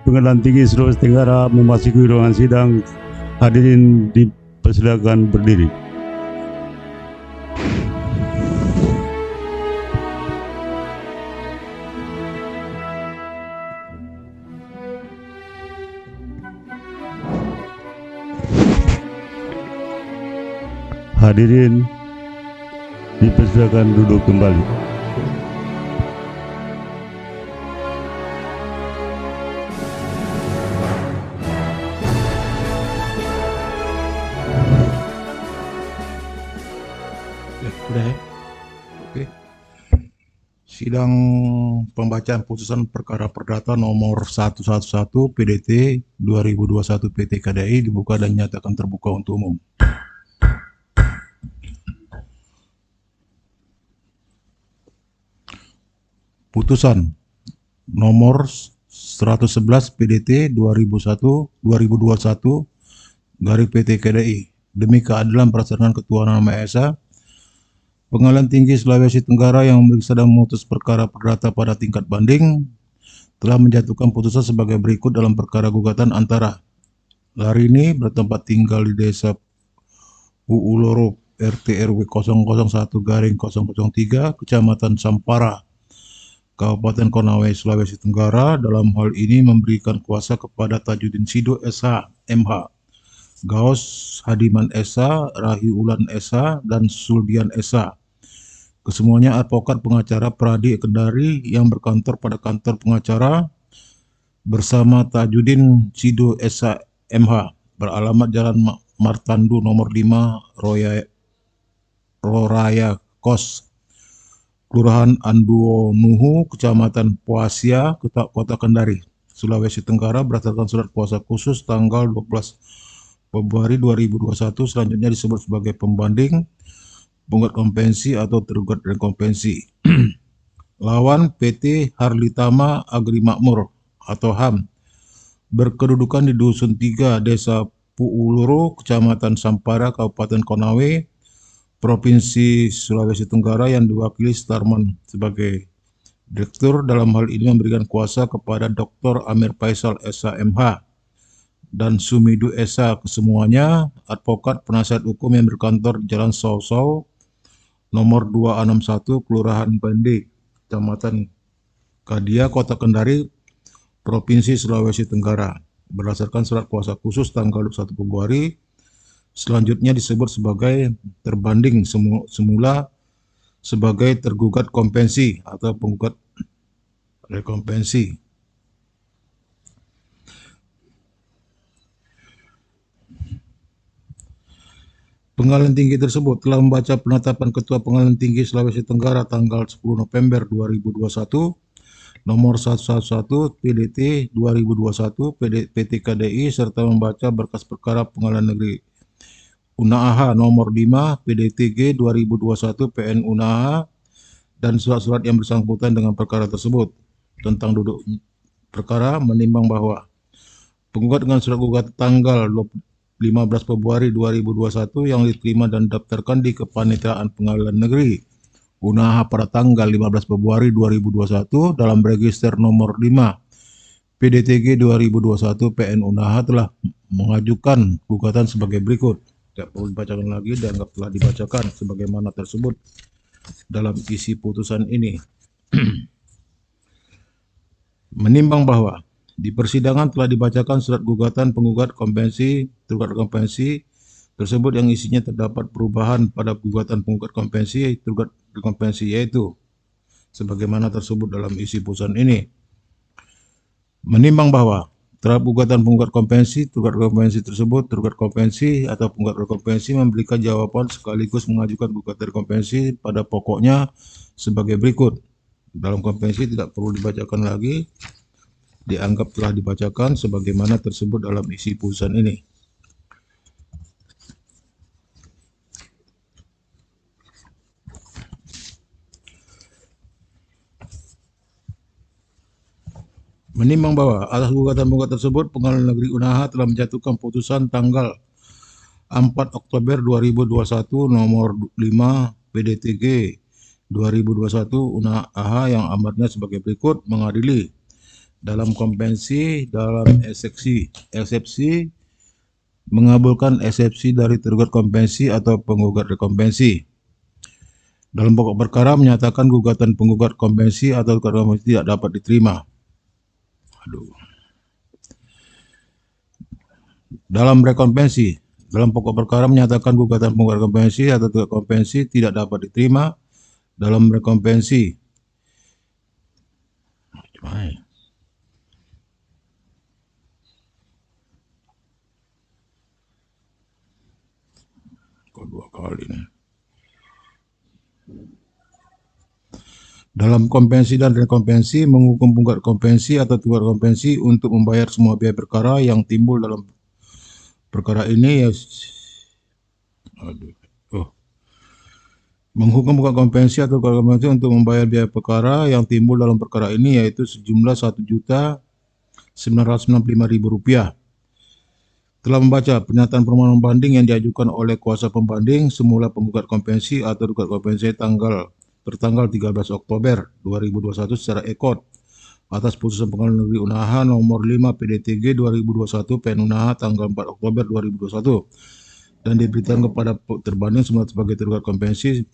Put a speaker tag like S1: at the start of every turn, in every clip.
S1: Pengadilan Tinggi Sulawesi Tenggara memasuki ruangan sidang. Hadirin dipersilakan berdiri. Hadirin dipersilakan duduk kembali.
S2: Sudah ya? Oke. Sidang pembacaan putusan perkara perdata nomor 111 PDT 2021 PT KDI dibuka dan nyatakan terbuka untuk umum. Putusan nomor 111 PDT 2021 garing PT KDI demi keadilan berdasarkan ketuhanan Yang Maha Esa, Pengadilan Tinggi Sulawesi Tenggara yang memeriksa dan memutus perkara perdata pada tingkat banding telah menjatuhkan putusan sebagai berikut dalam perkara gugatan antara Larini bertempat tinggal di Desa Puuloro RT RW 001/003 Kecamatan Sampara Kabupaten Konawe, Sulawesi Tenggara, dalam hal ini memberikan kuasa kepada Tajudin Sido SH, MH, Gaos Hadiman SH, Rahiulan SH, dan Suldian SH. Kesemuanya advokat pengacara Pradi Kendari yang berkantor pada kantor pengacara bersama Tajudin Sido SH, MH, beralamat Jalan Martandu nomor 5, Roraya Kos, Kelurahan Anduonuhu, Kecamatan Poasia, Kota Kendari, Sulawesi Tenggara, berdasarkan surat kuasa khusus tanggal 12 Februari 2021, selanjutnya disebut sebagai pembanding, penggugat kompensi atau tergugat dan kompensi. Lawan PT Harlitama Agri Makmur atau HAM, berkedudukan di Dusun 3, Desa Puuloro, Kecamatan Sampara, Kabupaten Konawe, Provinsi Sulawesi Tenggara, yang diwakili Starman sebagai direktur. Dalam hal ini memberikan kuasa kepada Dr. Amir Faisal SH.MH dan Sumidu SH, kesemuanya advokat penasihat hukum yang berkantor di Jalan Sausau nomor 261, Kelurahan Bande, Kecamatan Kadia, Kota Kendari, Provinsi Sulawesi Tenggara, berdasarkan surat kuasa khusus tanggal 21 Februari. Selanjutnya disebut sebagai terbanding, semula sebagai tergugat kompensi atau penggugat rekompensi. Pengadilan Tinggi tersebut telah membaca penetapan Ketua Pengadilan Tinggi Sulawesi Tenggara tanggal 10 November 2021 nomor 111 PDT 2021 PT KDI serta membaca berkas perkara Pengadilan Negeri Unaha nomor 5 PDTG 2021 PN Unaha dan surat-surat yang bersangkutan dengan perkara tersebut. Tentang duduk perkara, menimbang bahwa penggugat dengan surat gugatan tanggal 15 Februari 2021 yang diterima dan daftarkan di Kepanitiaan Pengadilan Negeri Unaha pada tanggal 15 Februari 2021 dalam register nomor 5 PDTG 2021 PN Unaha telah mengajukan gugatan sebagai berikut. Tidak perlu dibacakan lagi, dianggap telah dibacakan sebagaimana tersebut dalam isi putusan ini. Menimbang bahwa di persidangan telah dibacakan surat gugatan penggugat kompensi, tergugat kompensi tersebut yang isinya terdapat perubahan pada gugatan penggugat kompensi, tergugat kompensi, yaitu sebagaimana tersebut dalam isi putusan ini. Menimbang bahwa terhadap gugatan penggugat kompensi, tergugat kompensi tersebut, tergugat kompensi atau penggugat kompensi memberikan jawaban sekaligus mengajukan gugatan kompensi pada pokoknya sebagai berikut. Dalam kompensi tidak perlu dibacakan lagi, dianggap telah dibacakan sebagaimana tersebut dalam isi putusan ini. Menimbang bahwa atas gugatan penggugat tersebut, Pengadilan Negeri Unaha telah menjatuhkan putusan tanggal 4 Oktober 2021 nomor 5 PDTG 2021 Unaha yang amatnya sebagai berikut: mengadili dalam kompensi, dalam eksepsi, mengabulkan eksepsi dari tergugat kompensi atau penggugat rekompensi. Dalam pokok perkara menyatakan gugatan penggugat kompensi atau tergugat kompensi tidak dapat diterima. Dalam rekompensi, dalam pokok perkara menyatakan gugatan penggugat kompensi atau tergugat kompensi tidak dapat diterima. Dalam rekompensi, kok dua kali nih. Dalam kompensi dan rekompensi, menghukum penggugat kompensi atau tergugat kompensi untuk membayar semua biaya perkara yang timbul dalam perkara ini. Menghukum penggugat kompensi atau tergugat kompensi untuk membayar biaya perkara yang timbul dalam perkara ini, yaitu sejumlah Rp1.995.000. Telah membaca pernyataan permohonan banding yang diajukan oleh kuasa pembanding semula penggugat kompensi atau tergugat kompensi tertanggal 13 Oktober 2021 secara ekot atas putusan Pengadilan Negeri Unaha nomor 5 PDTG 2021 PN Unaha tanggal 4 Oktober 2021 dan diberitakan kepada terbanding semula sebagai tergugat kompensi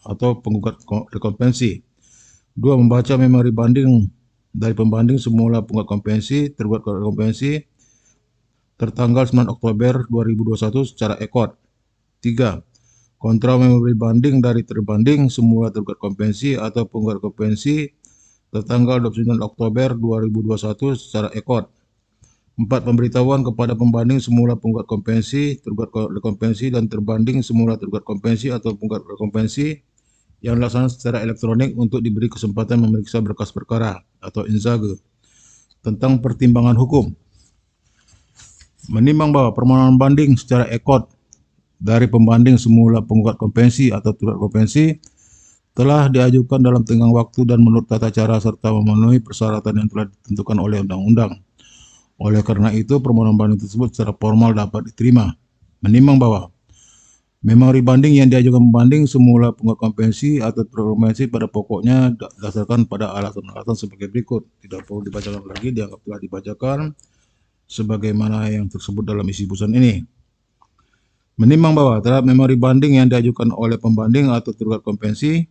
S2: atau penggugat rekompensi. 2. Membaca memori banding dari pembanding semula penggugat kompensi tergugat rekompensi tertanggal 9 Oktober 2021 secara ekot. 3. Kontra memori banding dari terbanding semula tergugat kompensi atau penggugat kompensi tertanggal 29 Oktober 2021 secara ekot. 4. Pemberitahuan kepada pembanding semula penggugat kompensi, tergugat rekompensi, dan terbanding semula tergugat kompensi atau penggugat rekompensi yang dilaksanakan secara elektronik untuk diberi kesempatan memeriksa berkas perkara atau inzage tentang pertimbangan hukum. Menimbang bahwa permohonan banding secara ekot dari pembanding semula penggugat kompensi atau tergugat kompensi telah diajukan dalam tenggang waktu dan menurut tata cara serta memenuhi persyaratan yang telah ditentukan oleh undang-undang. Oleh karena itu, permohonan banding tersebut secara formal dapat diterima. Menimbang bahwa memori banding yang diajukan pembanding semula penggugat kompensi atau tergugat kompensi pada pokoknya berdasarkan pada alasan-alasan sebagai berikut. Tidak perlu dibacakan lagi, dianggap telah dibacakan sebagaimana yang tersebut dalam isi putusan ini. Menimbang bahwa terhadap memori banding yang diajukan oleh pembanding atau tergugat kompensi,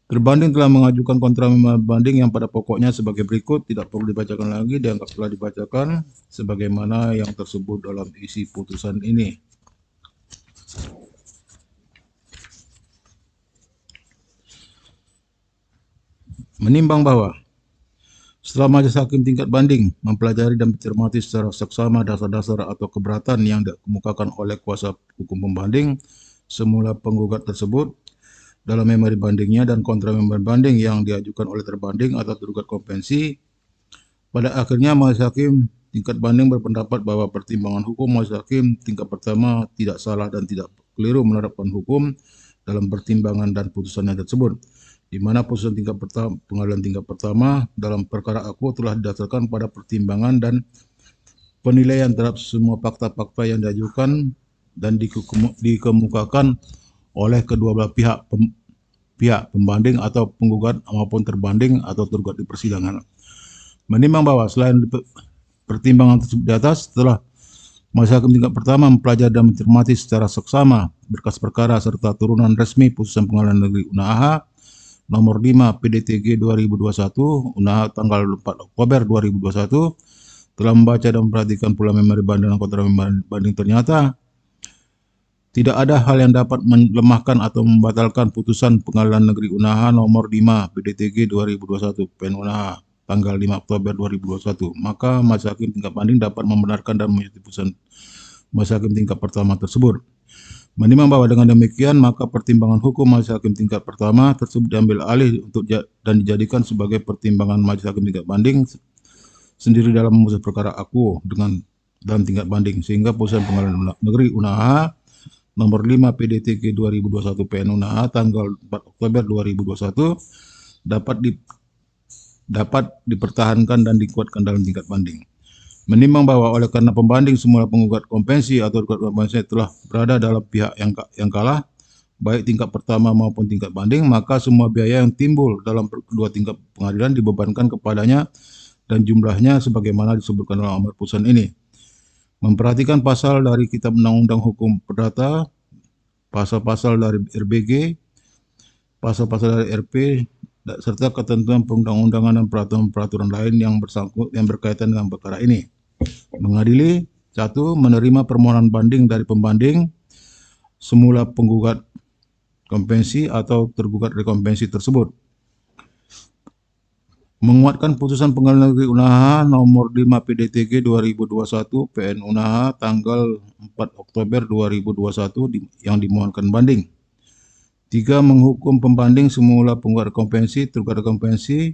S2: terbanding telah mengajukan kontra memori banding yang pada pokoknya sebagai berikut, tidak perlu dibacakan lagi, dianggap telah dibacakan sebagaimana yang tersebut dalam isi putusan ini. Menimbang bahwa setelah majelis hakim tingkat banding mempelajari dan mencermati secara seksama dasar-dasar atau keberatan yang dikemukakan oleh kuasa hukum pembanding semula penggugat tersebut dalam memori bandingnya dan kontra memori banding yang diajukan oleh terbanding atau tergugat kompensi, pada akhirnya majelis hakim tingkat banding berpendapat bahwa pertimbangan hukum majelis hakim tingkat pertama tidak salah dan tidak keliru menerapkan hukum dalam pertimbangan dan putusannya tersebut, di mana putusan tingkat pertama pengadilan tingkat pertama dalam perkara aku telah didasarkan pada pertimbangan dan penilaian terhadap semua fakta-fakta yang diajukan dan dikemukakan oleh kedua belah pihak pembanding atau penggugat maupun terbanding atau tergugat di persidangan. Menimbang bahwa selain pertimbangan tersebut di atas, setelah majelis hakim tingkat pertama mempelajari dan mencermati secara seksama berkas perkara serta turunan resmi putusan Pengadilan Negeri Unaha nomor 5 PDTG 2021 Unaha tanggal 4 Oktober 2021, telah membaca dan memperhatikan pula memori banding dan kontra memori banding, ternyata tidak ada hal yang dapat melemahkan atau membatalkan putusan Pengadilan Negeri Unaha nomor 5 PDTG 2021 PN Unaha tanggal 5 Oktober 2021. Maka majelis hakim tingkat banding dapat membenarkan dan menyetujui putusan majelis hakim tingkat pertama tersebut. Menimbang bahwa dengan demikian maka pertimbangan hukum majelis hakim tingkat pertama tersebut diambil alih dan dijadikan sebagai pertimbangan majelis hakim tingkat banding sendiri dalam memutus perkara aku dalam tingkat banding, sehingga putusan Pengadilan Negeri Unaha nomor 5 PDTG 2021 PN Unaha tanggal 4 Oktober 2021 dapat dipertahankan dan dikuatkan dalam tingkat banding. Menimbang bahwa oleh karena pembanding semula penggugat kompensi atau tergugat kompensi telah berada dalam pihak yang kalah, baik tingkat pertama maupun tingkat banding, maka semua biaya yang timbul dalam kedua tingkat pengadilan dibebankan kepadanya dan jumlahnya sebagaimana disebutkan dalam amar putusan ini. Memperhatikan pasal dari Kitab Undang-Undang Hukum Perdata, pasal-pasal dari RBG, pasal-pasal dari RP, serta ketentuan perundang-undangan dan peraturan-peraturan lain yang berkaitan dengan perkara ini. Mengadili, 1. Menerima permohonan banding dari pembanding, semula penggugat kompensi atau tergugat rekompensi tersebut. Menguatkan putusan Pengadilan Negeri Unaha nomor 5 PDTG 2021 PN Unaha tanggal 4 Oktober 2021 yang dimohonkan banding. 3. Menghukum pembanding semula penggugat rekompensi, tergugat rekompensi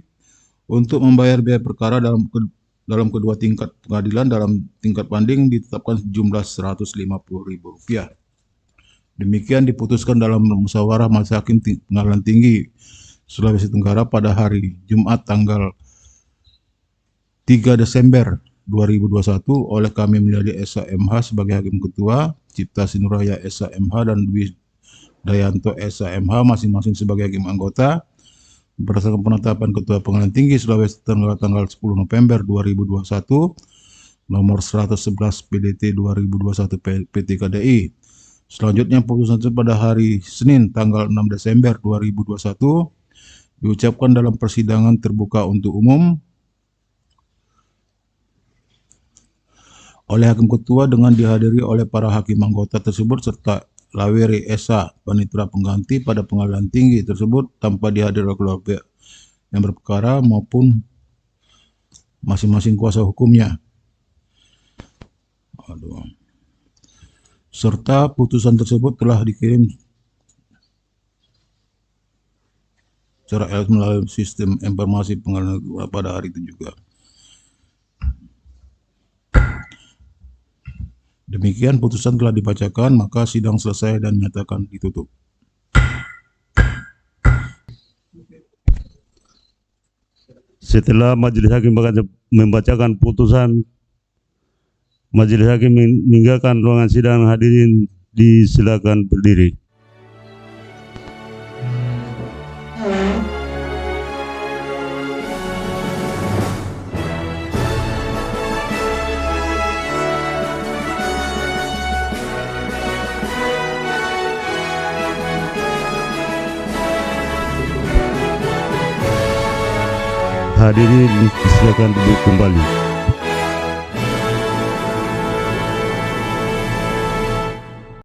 S2: untuk membayar biaya perkara dalam kedua tingkat pengadilan dalam tingkat banding ditetapkan sejumlah Rp150.000. Demikian diputuskan dalam musyawarah majelis hakim Pengadilan Tinggi Sulawesi Tenggara pada hari Jumat tanggal 3 Desember 2021 oleh kami Mulyadi Esa MH sebagai Hakim Ketua, Cipta Sinuraya Esa MH dan Dwi Dayanto Esa MH masing-masing sebagai Hakim Anggota berdasarkan penetapan Ketua Pengadilan Tinggi Sulawesi Tenggara tanggal 10 November 2021 nomor 111 PDT 2021 PT KDI. Selanjutnya putusan pada hari Senin tanggal 6 Desember 2021 diucapkan dalam persidangan terbuka untuk umum oleh Hakim Ketua dengan dihadiri oleh para hakim anggota tersebut serta Laweri Esa Panitera Pengganti pada Pengadilan Tinggi tersebut tanpa dihadiri oleh keluarga yang berperkara maupun masing-masing kuasa hukumnya. Serta putusan tersebut telah dikirim secara elektronik melalui sistem informasi pengadilan pada hari itu juga. Demikian putusan telah dibacakan, maka sidang selesai dan nyatakan ditutup.
S1: Setelah majelis hakim membacakan putusan, majelis hakim meninggalkan ruangan sidang. Hadirin disilakan berdiri. Hadirin disilakan duduk kembali.